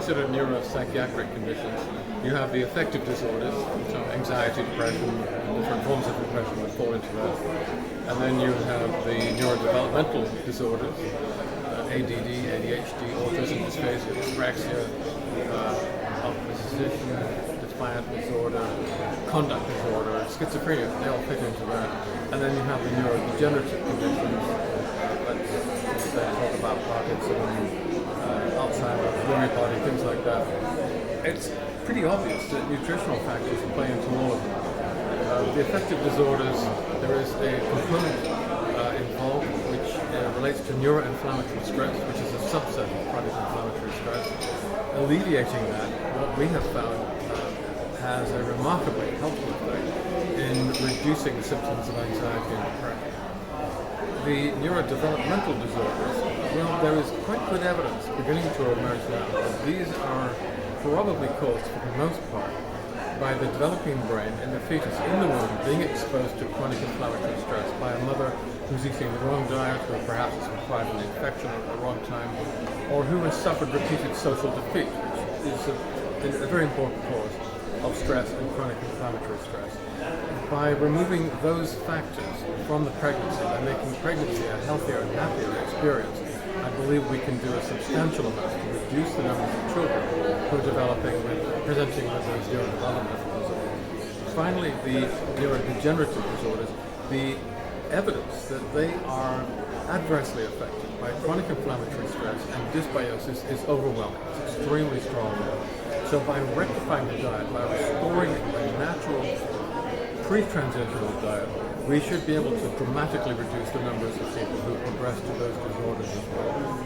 consider neuropsychiatric conditions, you have the affective disorders, so anxiety, depression, and different forms of depression would fall into that. And then you have the neurodevelopmental disorders, ADD, ADHD, autism, dysphasia, dyspraxia, opposition, defiant disorder, conduct disorder, schizophrenia, they all fit into that. And then you have the neurodegenerative conditions, let's say talk about Parkinson's, Alzheimer's, Lewy body, things like that. It's pretty obvious that nutritional factors play into all of them. The affective disorders, there is a component involved which relates to neuroinflammatory stress, which is a subset of chronic inflammatory stress. Alleviating that, what we have found, has a remarkably helpful effect in reducing the symptoms of anxiety and depression. The neurodevelopmental disorders, well, there is quite good evidence beginning to emerge now that these are probably caused, for the most part, by the developing brain in the fetus in the womb being exposed to chronic inflammatory stress by a mother who's eating the wrong diet, who perhaps has acquired an infection at the wrong time, or who has suffered repeated social defeat, which is a very important cause of stress and chronic inflammatory stress. By removing those factors from the pregnancy, by making pregnancy a healthier and happier experience, I believe we can do a substantial amount to reduce the numbers of children who are presenting with those neurodevelopmental disorders. Finally, the neurodegenerative disorders, the evidence that they are adversely affected by chronic inflammatory stress and dysbiosis is overwhelming. It's extremely strong. So by rectifying the diet, by restoring a natural pre-transitional diet, we should be able to dramatically reduce the numbers of people who progress to those disorders as well.